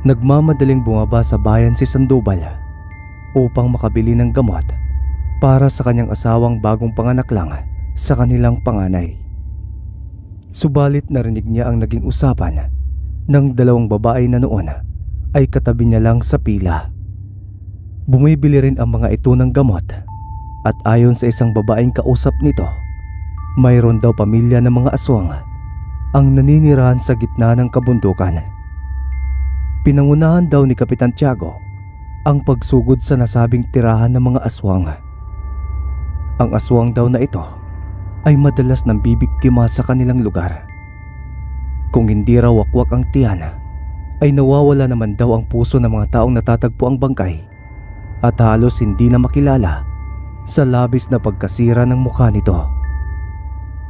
Nagmamadaling bumaba sa bayan si Sandoval upang makabili ng gamot para sa kanyang asawang bagong panganak lang sa kanilang panganay. Subalit narinig niya ang naging usapan ng dalawang babae na noon ay katabi niya lang sa pila. Bumibili rin ang mga ito ng gamot at ayon sa isang babaeng kausap nito, mayroon daw pamilya ng mga aswang ang naninirahan sa gitna ng kabundukan. Pinangunahan daw ni Kapitan Tiago ang pagsugod sa nasabing tirahan ng mga aswang. Ang aswang daw na ito ay madalas nang bibiktima sa kanilang lugar. Kung hindi raw wakwak ang tiyan, ay nawawala naman daw ang puso ng mga taong natatagpo ang bangkay at halos hindi na makilala sa labis na pagkasira ng mukha nito.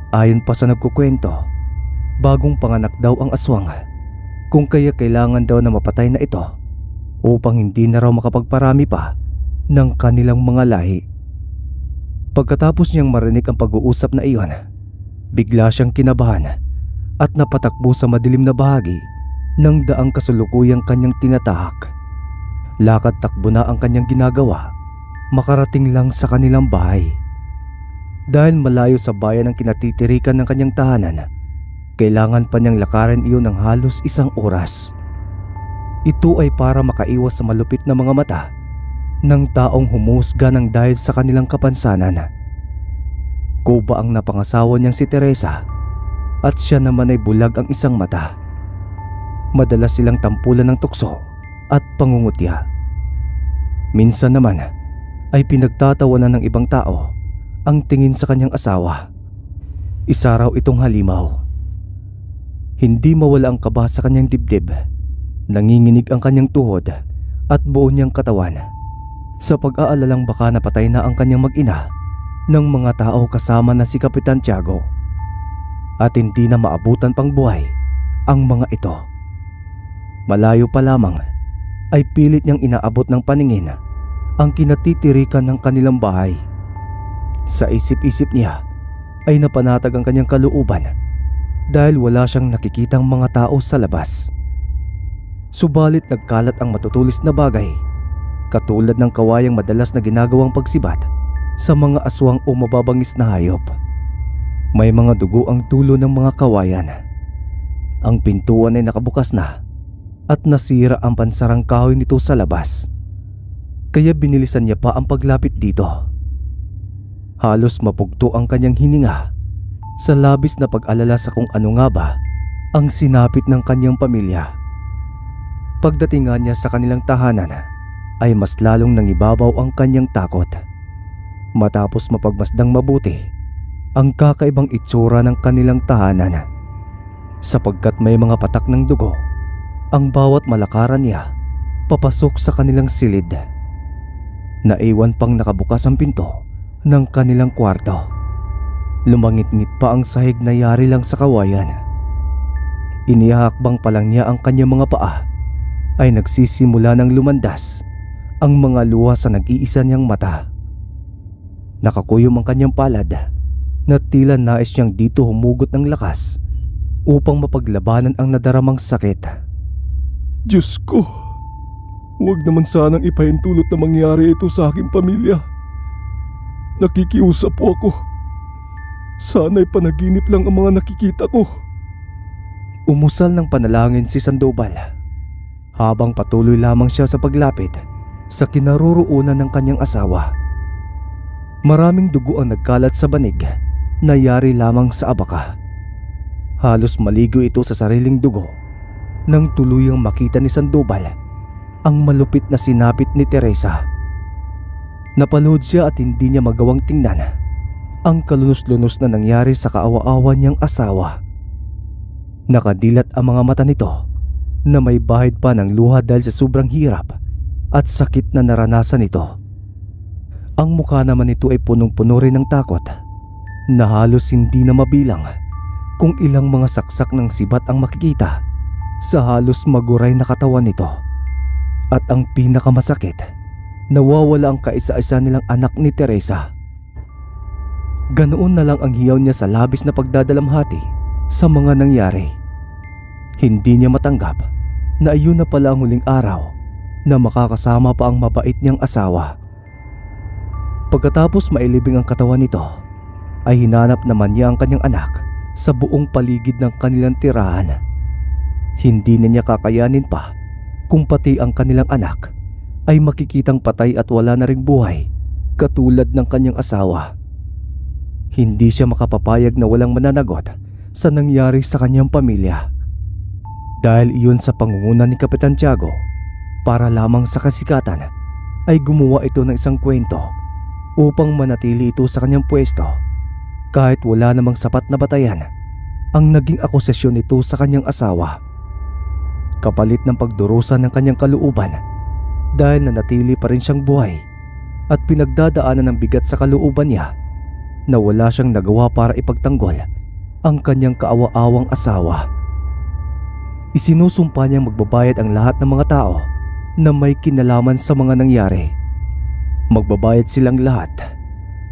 Ayon pa sa nagkukwento, bagong panganak daw ang aswang, kung kaya kailangan daw na mapatay na ito upang hindi na raw makapagparami pa ng kanilang mga lahi. Pagkatapos niyang marinig ang pag-uusap na iyon, bigla siyang kinabahan at napatakbo sa madilim na bahagi ng daang kasulukuyang kanyang tinatahak. Lakad-takbo na ang kanyang ginagawa, makarating lang sa kanilang bahay. Dahil malayo sa bayan ang kinatitirikan ng kanyang tahanan, kailangan pa niyang lakarin iyon ng halos 1 oras. Ito ay para makaiwas sa malupit na mga mata ng taong humusga ng dahil sa kanilang kapansanan. Kuba ang napangasawa niyang si Teresa at siya naman ay bulag ang isang mata. Madalas silang tampulan ng tukso at pangungutya. Minsan naman ay pinagtatawanan ng ibang tao ang tingin sa kanyang asawa. Isa raw itong halimaw. Hindi mawala ang kaba sa kanyang dibdib. Nanginginig ang kanyang tuhod at buo niyang katawan sa pag-aalalang baka napatay na ang kanyang mag-ina ng mga tao kasama na si Kapitan Tiago at hindi na maabutan pang buhay ang mga ito. Malayo pa lamang ay pilit niyang inaabot ng paningin ang kinatitirikan ng kanilang bahay. Sa isip-isip niya ay napanatag ang kanyang kalooban dahil wala siyang nakikitang mga tao sa labas. Subalit nagkalat ang matutulis na bagay, katulad ng kawayang madalas na ginagawang pagsibat sa mga aswang o mababangis na hayop. May mga dugo ang dulo ng mga kawayan. Ang pintuan ay nakabukas na at nasira ang pansarang kahoy nito sa labas. Kaya binilisan niya pa ang paglapit dito. Halos mapugto ang kanyang hininga sa labis na pag-alala sa kung ano nga ba ang sinapit ng kanyang pamilya. Pagdating nga niya sa kanilang tahanan ay mas lalong nangibabaw ang kanyang takot. Matapos mapagmasdang mabuti ang kakaibang itsura ng kanilang tahanan, sapagkat may mga patak ng dugo ang bawat malakaran niya papasok sa kanilang silid. Naiwan pang nakabukas ang pinto ng kanilang kwarto. Lumangit-ngit pa ang sahig na yari lang sa kawayan. Inihakbang pa lang niya ang kanyang mga paa ay nagsisimula ng lumandas ang mga luha sa nag-iisa niyang mata. Nakakuyom ang kanyang palad na tila nais niyang dito humugot ng lakas upang mapaglabanan ang nadaramang sakit. Diyos ko, huwag naman sanang ipahintulot na mangyari ito sa aking pamilya. Nakikiusap po ako. Sana'y panaginip lang ang mga nakikita ko. Umusal ng panalangin si Sandoval habang patuloy lamang siya sa paglapit sa kinaroroonan ng kanyang asawa. Maraming dugo ang nagkalat sa banig na yari lamang sa abaka. Halos maligo ito sa sariling dugo nang tuluyang makita ni Sandoval ang malupit na sinapit ni Teresa. Napanood siya at hindi niya magawang tingnan ang kalunos-lunos na nangyari sa kaawa-awa niyang asawa. Nakadilat ang mga mata nito na may bahid pa ng luha dahil sa sobrang hirap at sakit na naranasan nito. Ang mukha naman nito ay punong-puno rin ng takot na halos hindi na mabilang kung ilang mga saksak ng sibat ang makikita sa halos maguray na katawan nito. At ang pinakamasakit, nawawala ang kaisa-isa nilang anak ni Teresa. Ganoon na lang ang hiyaw niya sa labis na pagdadalamhati sa mga nangyari. Hindi niya matanggap na iyon na pala ang huling araw na makakasama pa ang mabait niyang asawa. Pagkatapos mailibing ang katawan nito, ay hinanap naman niya ang kanyang anak sa buong paligid ng kanilang tirahan. Hindi na niya kakayanin pa kung pati ang kanilang anak ay makikitang patay at wala na ring buhay katulad ng kanyang asawa. Hindi siya makapapayag na walang mananagot sa nangyari sa kanyang pamilya. Dahil iyon sa pangunguna ni Kapitan Tiago, para lamang sa kasikatan ay gumawa ito ng isang kwento upang manatili ito sa kanyang pwesto kahit wala namang sapat na batayan ang naging akusasyon nito sa kanyang asawa. Kapalit ng pagdurusa ng kanyang kalooban dahil nanatili pa rin siyang buhay at pinagdadaanan ng bigat sa kalooban niya na wala siyang nagawa para ipagtanggol ang kanyang kaawa-awang asawa. Isinusumpa niyang magbabayad ang lahat ng mga tao na may kinalaman sa mga nangyari. Magbabayad silang lahat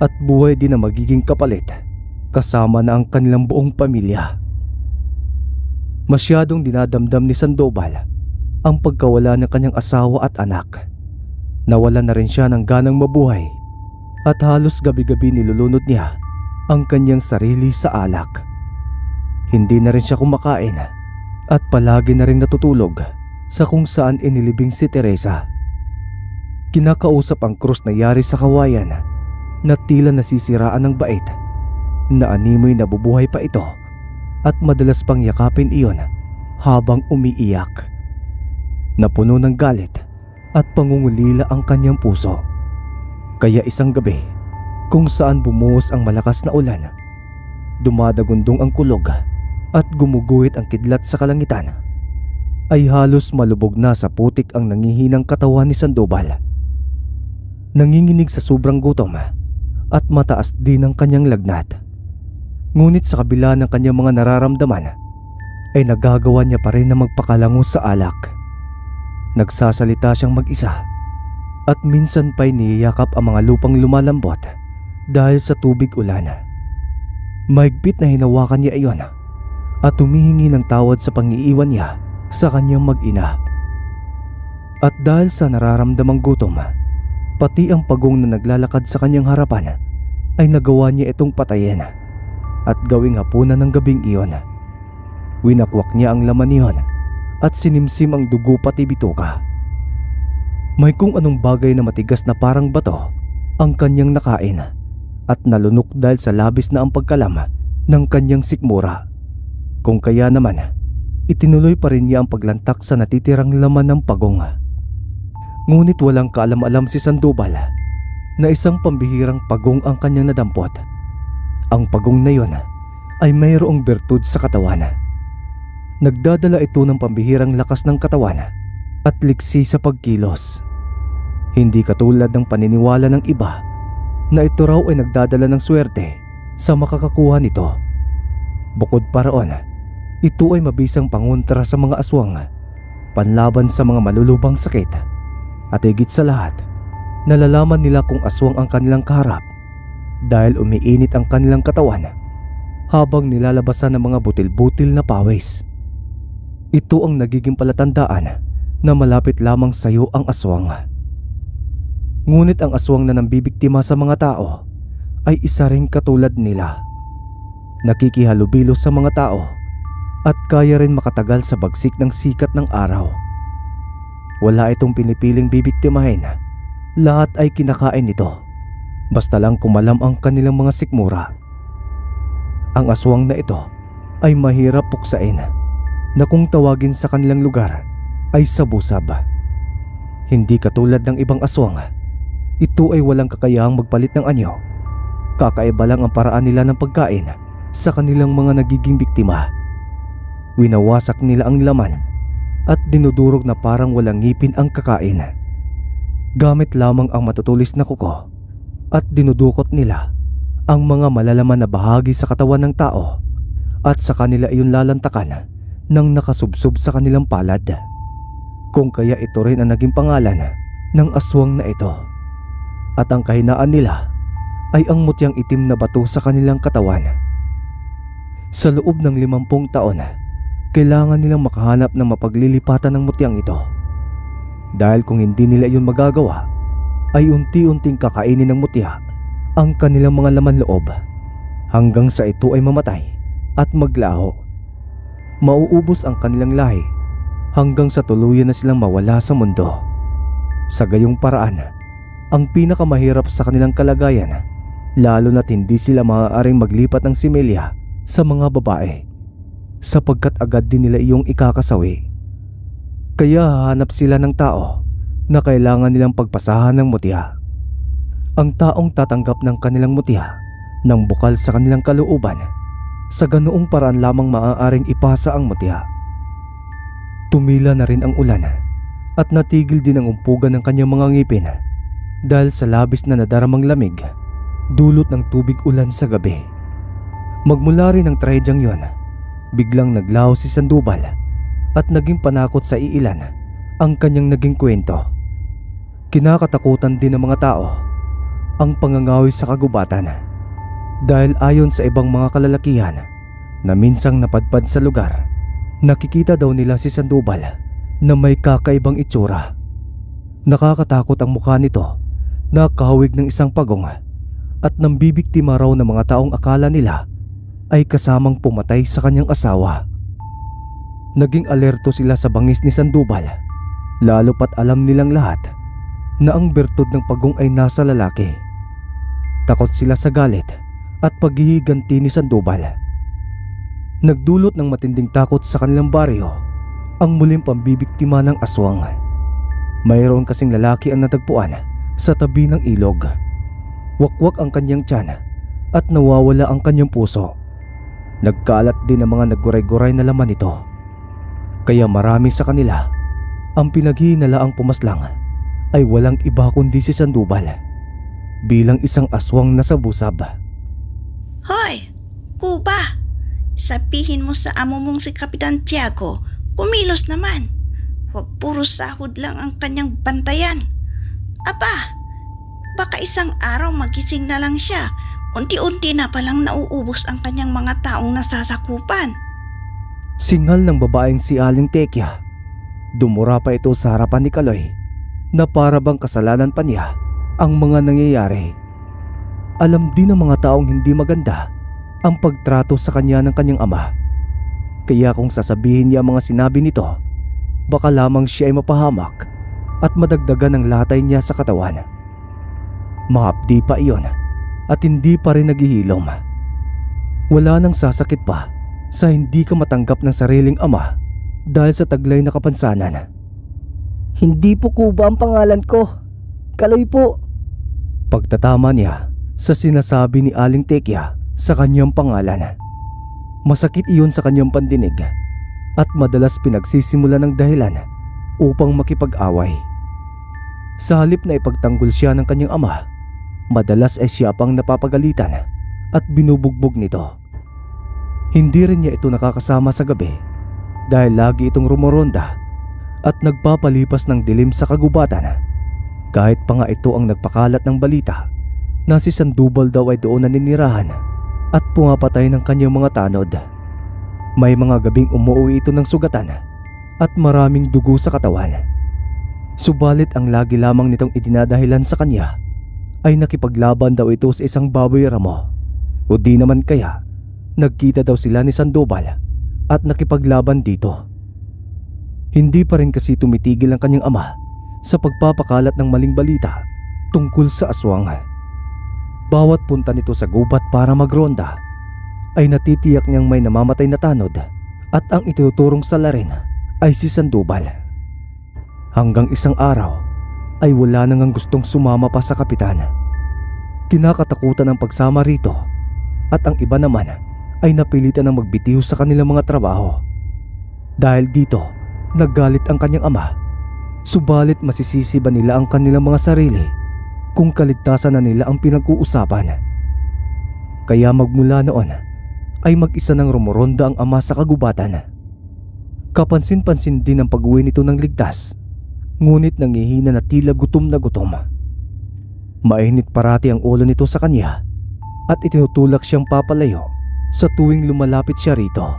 at buhay din na magiging kapalit kasama na ang kanilang buong pamilya. Masyadong dinadamdam ni Sandoval ang pagkawala ng kanyang asawa at anak. Nawala na rin siya ng ganang mabuhay at halos gabi-gabi nilulunod niya ang kanyang sarili sa alak. Hindi na rin siya kumakain at palagi na rin natutulog sa kung saan inilibing si Teresa. Kinakausap ang krus na yari sa kawayan na tila nasisiraan ng bait, na animoy nabubuhay pa ito at madalas pang yakapin iyon habang umiiyak. Napuno ng galit at pangungulila ang kanyang puso. Kaya isang gabi kung saan bumuhos ang malakas na ulan, dumadagundong ang kulog at gumuguhit ang kidlat sa kalangitan, ay halos malubog na sa putik ang nangihinang katawan ni Sandoval. Nanginginig sa sobrang gutom at mataas din ang kanyang lagnat. Ngunit sa kabila ng kanyang mga nararamdaman ay nagagawa niya pa rin na magpakalango sa alak. Nagsasalita siyang mag-isa at minsan pa'y niyayakap ang mga lupang lumalambot dahil sa tubig ulan. Mahigpit na hinawakan niya iyon at humihingi ng tawad sa pangiiwan niya sa kanyang mag-ina. At dahil sa nararamdamang gutom, pati ang pagong na naglalakad sa kanyang harapan ay nagawa niya itong patayin at gawing hapunan ng gabing iyon. Winakwak niya ang laman niyon at sinimsim ang dugo pati bituka. May kung anong bagay na matigas na parang bato ang kanyang nakain at nalunok dahil sa labis na ang pagkalam ng kanyang sikmura. Kung kaya naman, itinuloy pa rin niya ang paglantak sa natitirang laman ng pagong. Ngunit walang kaalam-alam si Sandoval na isang pambihirang pagong ang kanyang nadampot. Ang pagong na yon ay mayroong bertud sa katawan. Nagdadala ito ng pambihirang lakas ng katawan at liksi sa pagkilos. Hindi katulad ng paniniwala ng iba na ito raw ay nagdadala ng swerte sa makakakuha nito. Bukod pa roon, ito ay mabisang pangontra sa mga aswang, panlaban sa mga malulubang sakit, at higit sa lahat, nalalaman nila kung aswang ang kanilang kaharap dahil umiinit ang kanilang katawan habang nilalabasan ng mga butil-butil na pawis. Ito ang nagiging palatandaan na malapit lamang sa iyo ang aswang. Ngunit ang aswang na nambibiktima sa mga tao ay isa ring katulad nila. Nakikihalubilo sa mga tao at kaya rin makatagal sa bagsik ng sikat ng araw. Wala itong pinipiling bibiktimahin. Lahat ay kinakain nito, basta lang kumalam ang kanilang mga sikmura. Ang aswang na ito ay mahirap puksain, na kung tawagin sa kanilang lugar ay sabusab. Hindi katulad ng ibang aswang, ito ay walang kakayahang magpalit ng anyo. Kakaiba lang ang paraan nila ng pagkain sa kanilang mga nagiging biktima. Winawasak nila ang laman at dinudurog na parang walang ngipin ang kakain. Gamit lamang ang matutulis na kuko at dinudukot nila ang mga malalaman na bahagi sa katawan ng tao at sa kanila iyon lalantakan nang nakasubsob sa kanilang palad. Kung kaya ito rin ang naging pangalan ng aswang na ito. At ang kahinaan nila ay ang mutyang itim na bato sa kanilang katawan. Sa loob ng 50 taon kailangan nilang makahanap ng mapaglilipatan ng mutyang ito. Dahil kung hindi nila iyon magagawa, ay unti-unting kakainin ng mutya ang kanilang mga laman loob hanggang sa ito ay mamatay at maglaho. Mauubos ang kanilang lahi hanggang sa tuluyan na silang mawala sa mundo. Sa gayong paraan, ang pinakamahirap sa kanilang kalagayan, lalo na't hindi sila maaaring maglipat ng similya sa mga babae, sapagkat agad din nila iyong ikakasawi. Kaya hahanap sila ng tao na kailangan nilang pagpasahan ng mutya. Ang taong tatanggap ng kanilang mutya ng bukal sa kanilang kalooban, sa ganoong paraan lamang maaaring ipasa ang mutya. Tumila na rin ang ulan at natigil din ang umpugan ng kanyang mga ngipin dahil sa labis na nadaramang lamig dulot ng tubig ulan sa gabi. Magmula rin ang trahedyang yon, biglang naglaho si Sandoval at naging panakot sa iilan ang kanyang naging kwento. Kinakatakutan din ng mga tao ang pangangawi sa kagubatan dahil ayon sa ibang mga kalalakihan na minsang napadpad sa lugar, nakikita daw nila si Sandoval na may kakaibang itsura. Nakakatakot ang mukha nito na kahawig ng isang pagong at nambibiktima raw ng mga taong akala nila ay kasamang pumatay sa kanyang asawa. Naging alerto sila sa bangis ni Sandoval, lalo pat alam nilang lahat na ang bertud ng pagong ay nasa lalaki. Takot sila sa galit at paghihiganti ni Sandoval. Nagdulot ng matinding takot sa kanilang baryo ang muling pambibiktima ng aswang. Mayroon kasing lalaki ang natagpuan sa tabi ng ilog. Wakwak ang kanyang tiyan at nawawala ang kanyang puso. Nagkalat din ang mga nagguray-guray na laman nito. Kaya marami sa kanila ang pinaghihinalaang pumaslang ay walang iba kundi si Sandoval bilang isang aswang na sabusab. Hoy, Kuba! Sabihin mo sa amo mong si Kapitan Tiago, kumilos naman. Huwag puro sahod lang ang kanyang bantayan. Aba, baka isang araw magising na lang siya. Unti-unti na palang nauubos ang kanyang mga taong nasasakupan. Singal ng babaeng si Aling Tekya. Dumura pa ito sa harapan ni Kaloy na para bang kasalanan pa niya ang mga nangyayari. Alam din ng mga taong hindi maganda ang pagtrato sa kanya ng kanyang ama. Kaya kung sasabihin niya ang mga sinabi nito, baka lamang siya ay mapahamak at madagdagan ang latay niya sa katawan. Mahapdi pa iyon at hindi pa rin naghihilom. Wala nang sasakit pa sa hindi ka matanggap ng sariling ama dahil sa taglay na kapansanan. Hindi po Kuba ang pangalan ko. Kaloy po. Pagtatama niya sa sinasabi ni Aling Tekya sa kanyang pangalan. Masakit iyon sa kanyang pandinig at madalas pinagsisimula ng dahilan upang makipag-away. Sa halip na ipagtanggol siya ng kanyang ama, madalas ay siya pang napapagalitan at binubugbog nito. Hindi rin niya ito nakakasama sa gabi dahil lagi itong rumoronda at nagpapalipas ng dilim sa kagubatan. Kahit pa nga ito ang nagpakalat ng balita na si Sandoval daw ay doon naninirahan at pumapatay ng kanyang mga tanod. May mga gabing umuwi ito ng sugatan at maraming dugo sa katawan. Subalit ang lagi lamang nitong idinadahilan sa kanya ay nakipaglaban daw ito sa isang baboy ramo, o di naman kaya nagkita daw sila ni Sandoval at nakipaglaban dito. Hindi pa rin kasi tumitigil ang kanyang ama sa pagpapakalat ng maling balita tungkol sa aswang. Bawat punta nito sa gubat para magronda ay natitiyak niyang may namamatay na tanod at ang ituturong salarin ay si Sandoval. Hanggang isang araw ay wala nang gustong sumama pa sa kapitan. Kinakatakutan ang pagsama rito at ang iba naman ay napilitan ng magbitiw sa kanilang mga trabaho. Dahil dito, naggalit ang kanyang ama. Subalit masisisi ba nila ang kanilang mga sarili kung kaligtasan na nila ang pinag-uusapan? Kaya magmula noon ay mag-isa nang rumoronda ang ama sa kagubatan. Kapansin-pansin din ang pag-uwi nito ng ligtas, ngunit nangihina na tila gutom na gutom. Mainit parati ang ulo nito sa kanya at itinutulak siyang papalayo sa tuwing lumalapit siya rito.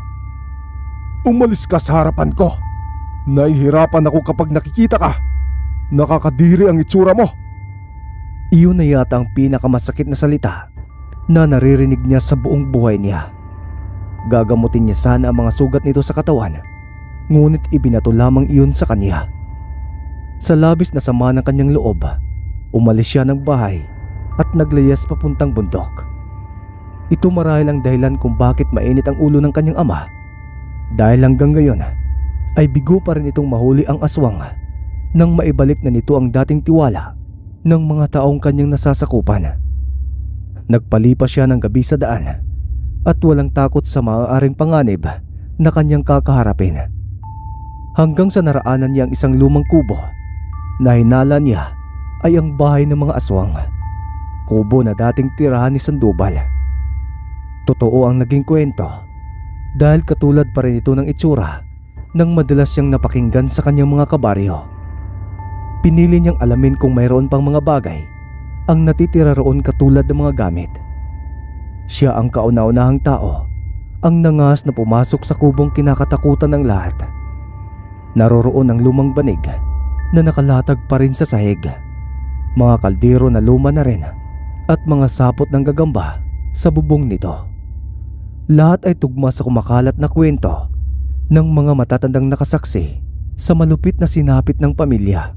Umalis ka sa harapan ko. Nahihirapan ako kapag nakikita ka. Nakakadiri ang itsura mo. Iyon na yata ang pinakamasakit na salita na naririnig niya sa buong buhay niya. Gagamutin niya sana ang mga sugat nito sa katawan, ngunit ibinato lamang iyon sa kanya. Sa labis na sama ng kanyang loob, umalis siya ng bahay at naglayas papuntang bundok. Ito marahil ang dahilan kung bakit mainit ang ulo ng kanyang ama, dahil hanggang ngayon ay bigo pa rin itong mahuli ang aswang nang maibalik na nito ang dating tiwala ng mga taong kanyang nasasakupan. Nagpalipas siya ng gabi sa daan at walang takot sa maaaring panganib na kanyang kakaharapin. Hanggang sa naraanan niya ang isang lumang kubo na hinala niya ay ang bahay ng mga aswang, kubo na dating tirahan ni Sandoval. Totoo ang naging kwento dahil katulad pa rin ito ng itsura nang madalas siyang napakinggan sa kanyang mga kabaryo. Pinili niyang alamin kung mayroon pang mga bagay ang natitira roon katulad ng mga gamit. Siya ang kauna-unahang tao ang nangas na pumasok sa kubong kinakatakutan ng lahat. Naroroon ang lumang banig na nakalatag pa rin sa sahig, mga kaldero na luma na rin at mga sapot ng gagamba sa bubong nito. Lahat ay tugma sa kumakalat na kwento ng mga matatandang nakasaksi sa malupit na sinapit ng pamilya.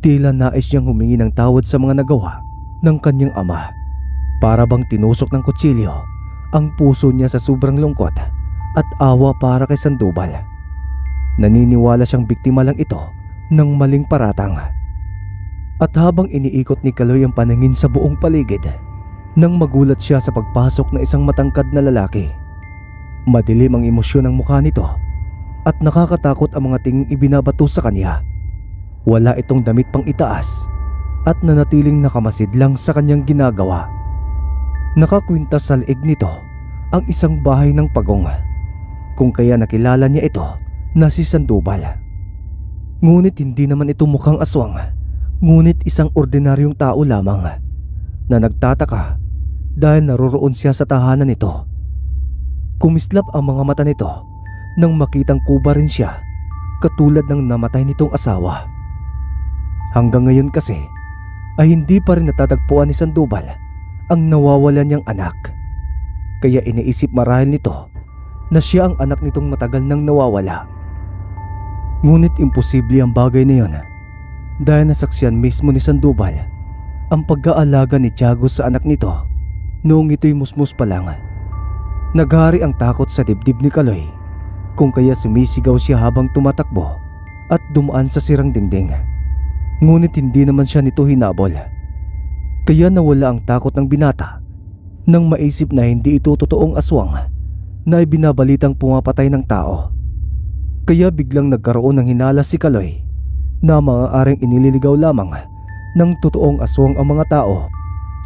Tila nais niyang humingi ng tawad sa mga nagawa ng kanyang ama. Para bang tinusok ng kutsilyo ang puso niya sa sobrang lungkot at awa para kay Sandoval. Naniniwala siyang biktima lang ito ng maling paratang. At habang iniikot ni Kaloy ang paningin sa buong paligid, nang magulat siya sa pagpasok na isang matangkad na lalaki. Madilim ang emosyon ng mukha nito at nakakatakot ang mga tinging ibinabato sa kanya. Wala itong damit pang itaas at nanatiling nakamasid lang sa kanyang ginagawa. Nakakwintas sa leeg nito ang isang bahay ng pagong, kung kaya nakilala niya ito na si Sandoval. Ngunit hindi naman ito mukhang aswang, ngunit isang ordinaryong tao lamang na nagtataka dahil naroroon siya sa tahanan nito. Kumislap ang mga mata nito nang makitang kuba rin siya katulad ng namatay nitong asawa. Hanggang ngayon kasi ay hindi pa rin natatagpuan ni Sandoval ang nawawalan niyang anak. Kaya iniisip marahil nito na siya ang anak nitong matagal nang nawawala. Ngunit imposible ang bagay na yun dahil nasaksiyan mismo ni Sandoval ang pag-aalaga ni Tiago sa anak nito noong ito'y musmus pa lang. Naghari ang takot sa dibdib ni Kaloy, kung kaya sumisigaw siya habang tumatakbo at dumaan sa sirang dingding. Ngunit hindi naman siya nito hinabol. Kaya nawala ang takot ng binata nang maisip na hindi ito totoong aswang na ibinabalitang pumapatay ng tao. Kaya biglang nagkaroon ng hinala si Kaloy na maaaring inililigaw lamang ng totoong aswang ang mga tao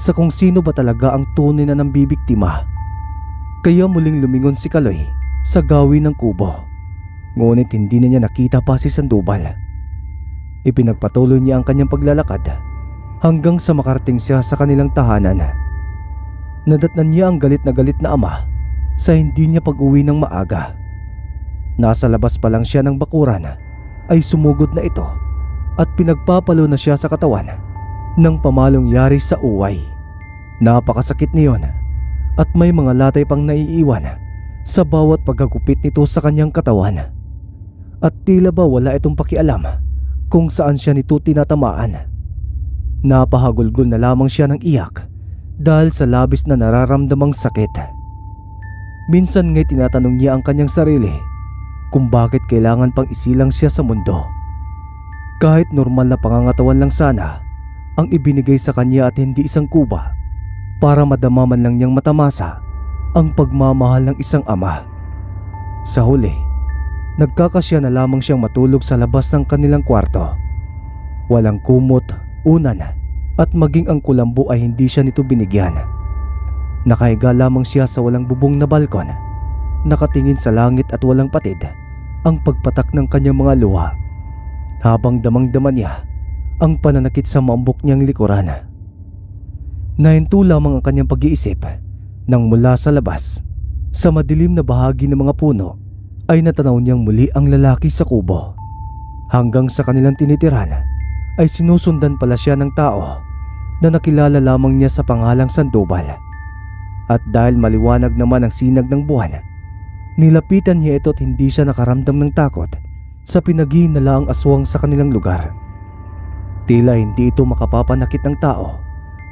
sa kung sino ba talaga ang tunay na nambibiktima. Kaya muling lumingon si Kaloy sa gawin ng kubo, ngunit hindi na niya nakita pa si Sandoval. Ipinagpatuloy niya ang kanyang paglalakad hanggang sa makarating siya sa kanilang tahanan. Nadatnan niya ang galit na ama sa hindi niya pag-uwi ng maaga. Nasa labas pa lang siya ng bakuran ay sumugod na ito at pinagpapalo na siya sa katawan ng pamalong yari sa uway. Napakasakit niyon at may mga latay pang naiiwan sa bawat pagkagupit nito sa kanyang katawan. At tila ba wala itong pakialam kung saan siya nito tinatamaan. Napahagulgol na lamang siya ng iyak dahil sa labis na nararamdamang sakit. Minsan nga'y tinatanong niya ang kanyang sarili kung bakit kailangan pang isilang siya sa mundo. Kahit normal na pangangatawan lang sana ang ibinigay sa kanya at hindi isang kuba para madama man lang niyang matamasa ang pagmamahal ng isang ama. Sa huli, nagkakasya na lamang siyang matulog sa labas ng kanilang kwarto. Walang kumot, unan at maging ang kulambo ay hindi siya nito binigyan. Nakahiga lamang siya sa walang bubong na balkon, nakatingin sa langit at walang patid ang pagpatak ng kanyang mga luha, habang damang-dama niya ang pananakit sa maambok niyang likuran. Nahinto lamang ang kanyang pag-iisip nang mula sa labas, sa madilim na bahagi ng mga puno, ay natanaw niyang muli ang lalaki sa kubo. Hanggang sa kanilang tinitiran ay sinusundan pala siya ng tao na nakilala lamang niya sa pangalang Sandoval. At dahil maliwanag naman ang sinag ng buwan, nilapitan niya ito at hindi siya nakaramdam ng takot sa pinaghinalaang aswang sa kanilang lugar. Tila hindi ito makapapanakit ng tao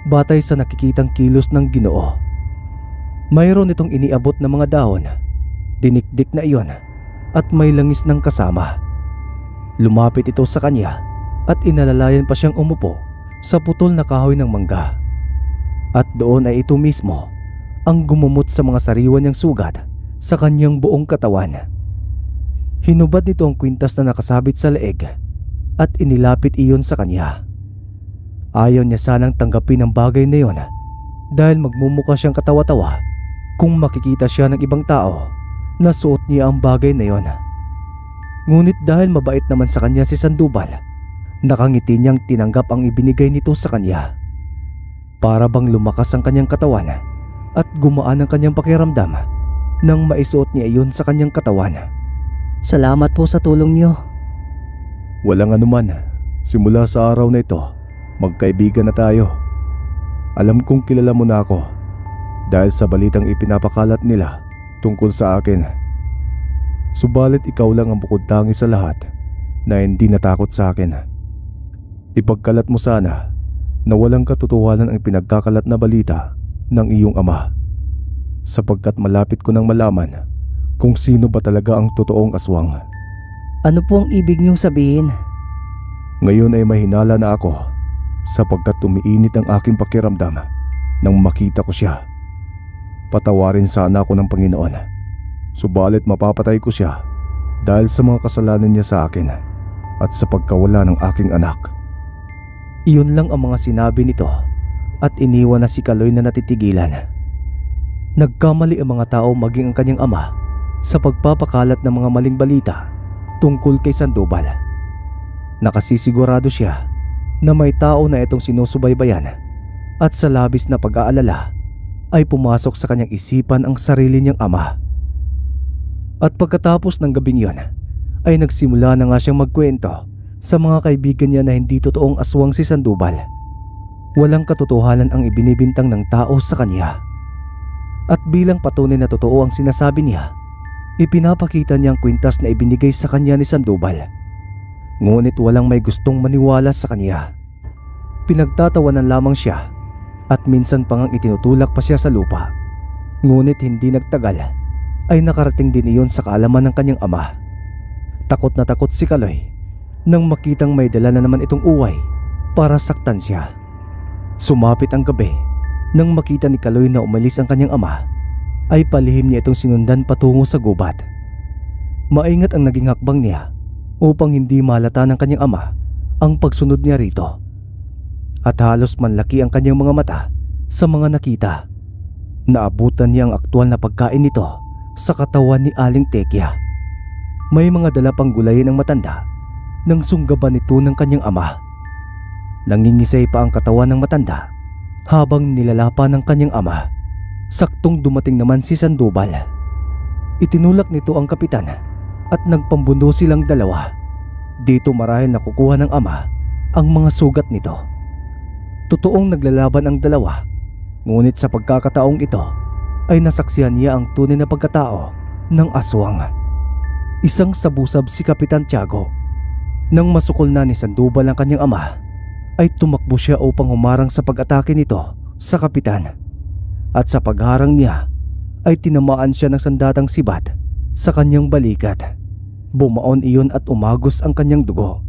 batay sa nakikitang kilos ng Ginoo. Mayroon itong iniabot na mga dahon, dinikdik na iyon, at may langis ng kasama. Lumapit ito sa kanya at inalalayan pa siyang umupo sa putol na kahoy ng mangga. At doon ay ito mismo ang gumumot sa mga sariwa niyang sugat sa kanyang buong katawan. Hinubad nito ang kwintas na nakasabit sa leeg at inilapit iyon sa kanya. Ayaw niya sanang tanggapin ang bagay na iyon dahil magmumukha siyang katawa-tawa kung makikita siya ng ibang tao na suot niya ang bagay na iyon. Ngunit dahil mabait naman sa kanya si Sandoval, nakangiti niyang tinanggap ang ibinigay nito sa kanya. Para bang lumakas ang kanyang katawan at gumaan ang kanyang pakiramdam nang maisuot niya iyon sa kanyang katawan. Salamat po sa tulong niyo. Walang anuman. Simula sa araw na ito, magkaibigan na tayo. Alam kong kilala mo na ako dahil sa balitang ipinapakalat nila tungkol sa akin. Subalit ikaw lang ang bukod tangi sa lahat na hindi natakot sa akin. Ipagkalat mo sana na walang katotohanan ang pinagkakalat na balita ng iyong ama, sapagkat malapit ko nang malaman kung sino ba talaga ang totoong aswang. Ano po ang ibig niyong sabihin? Ngayon ay mahinala na ako sapagkat umiinit ang aking pakiramdam nang makita ko siya. Patawarin sana ako ng Panginoon, subalit mapapatay ko siya dahil sa mga kasalanan niya sa akin at sa pagkawala ng aking anak. Iyon lang ang mga sinabi nito at iniwan na si Kaloy na natitigilan. Nagkamali ang mga tao maging ang kanyang ama sa pagpapakalat ng mga maling balita tungkol kay Sandoval. Nakasisigurado siya na may tao na itong sinusubaybayan at sa labis na pag-aalala ay pumasok sa kanyang isipan ang sarili niyang ama. At pagkatapos ng gabing yon ay nagsimula na nga siyang magkwento sa mga kaibigan niya na hindi totoong aswang si Sandoval. Walang katotohanan ang ibinibintang ng tao sa kanya. At bilang patunay na totoo ang sinasabi niya, ipinapakita niya ang kwintas na ibinigay sa kanya ni Sandoval. Ngunit walang may gustong maniwala sa kanya. Pinagtatawanan lamang siya at minsan pang ang itinutulak pa siya sa lupa. Ngunit hindi nagtagal ay nakarating din iyon sa kaalaman ng kanyang ama. Takot na takot si Kaloy nang makitang may dala na naman itong uway para saktan siya. Sumapit ang gabi nang makita ni Kaloy na umalis ang kanyang ama, ay palihim niya itong sinundan patungo sa gubat. Maingat ang naging hakbang niya upang hindi malata ng kanyang ama ang pagsunod niya rito. At halos manlaki ang kanyang mga mata sa mga nakita. Naabutan niya ang aktwal na pagkain nito sa katawan ni Aling Tekya. May mga dala pang gulayin ang matanda nang sunggaban ito ng kanyang ama. Nangingisay pa ang katawan ng matanda habang nilalapa ng kanyang ama. Saktong dumating naman si Sandoval. Itinulak nito ang kapitan at nagpambuno silang dalawa. Dito marahil nakukuha ng ama ang mga sugat nito. Totoong naglalaban ang dalawa, ngunit sa pagkakataong ito ay nasaksihan niya ang tunay na pagkatao ng aswang. Isang sabusab si Kapitan Tiago. Nang masukol na ni Sandoval ang kanyang ama, ay tumakbo siya upang humarang sa pag-atake nito sa kapitan. At sa pagharang niya ay tinamaan siya ng sandatang sibat sa kanyang balikat. Bumaon iyon at umagos ang kanyang dugo.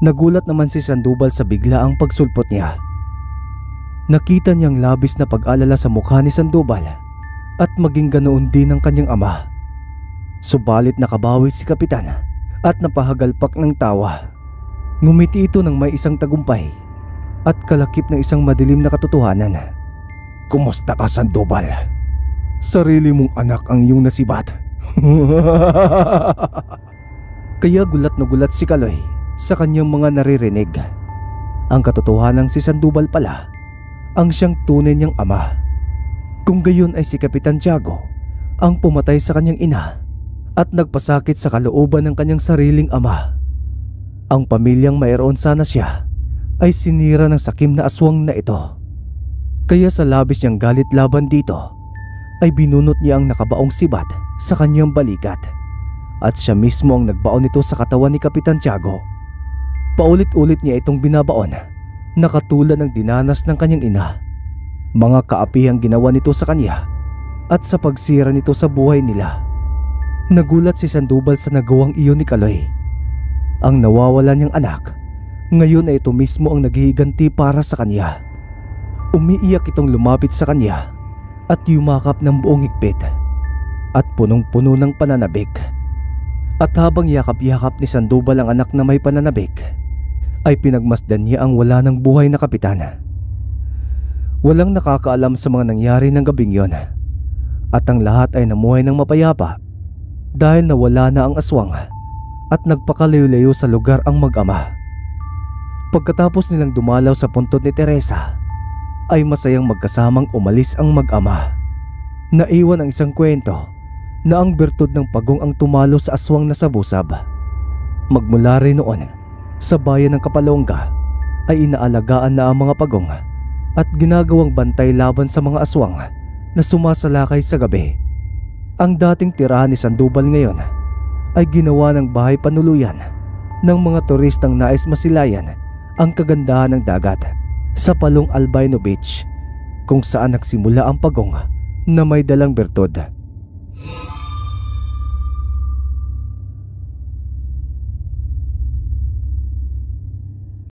Nagulat naman si Sandoval sa biglaang pagsulpot niya. Nakita niyang labis na pag-alala sa mukha ni Sandoval at maging ganoon din ang kanyang ama. Subalit nakabawi si kapitan at napahagalpak ng tawa. Ngumiti ito ng may isang tagumpay at kalakip ng isang madilim na katotohanan. Kumusta ka, Sandoval? Sarili mong anak ang iyong nasibat. Kaya gulat na gulat si Kaloy sa kanyang mga naririnig. Ang katotohanan si Sandoval pala ang siyang tunay niyang ama. Kung gayon ay si Kapitan Tiago ang pumatay sa kanyang ina at nagpasakit sa kalooban ng kanyang sariling ama. Ang pamilyang mayroon sana siya ay sinira ng sakim na aswang na ito. Kaya sa labis niyang galit laban dito ay binunot niya ang nakabaong sibat sa kanyang balikat at siya mismo ang nagbaon nito sa katawan ni Kapitan Tiago. Paulit-ulit niya itong binabaon na katulad ng dinanas ng kanyang ina. Mga kaapihang ginawa nito sa kanya at sa pagsira nito sa buhay nila. Nagulat si Sandoval sa nagawang iyon ni Kaloy. Ang nawawalan niyang anak, ngayon ay ito mismo ang naghihiganti para sa kanya. Umiiyak itong lumapit sa kanya at yumakap ng buong higpit at punong-puno ng pananabik. At habang yakap-yakap ni Sandoval ang anak na may pananabik, ay pinagmasdan niya ang wala ng buhay na kapitan. Walang nakakaalam sa mga nangyari ng gabing yon at ang lahat ay namuhay ng mapayapa dahil nawala na ang aswang at nagpakalayo-layo sa lugar ang mag-ama. Pagkatapos nilang dumalaw sa puntod ni Teresa, ay masayang magkasamang umalis ang mag-ama. Naiwan ang isang kwento na ang bertud ng pagong ang tumalo sa aswang na sabusab. Magmula rin noon, sa bayan ng Kapalongga ay inaalagaan na ang mga pagong at ginagawang bantay laban sa mga aswang na sumasalakay sa gabi. Ang dating tirahan ni Sandoval ngayon ay ginawa ng bahay panuluyan ng mga turistang nais masilayan ang kagandahan ng dagat sa Palong Albino Beach, kung saan nagsimula ang pagong na may dalang bertud.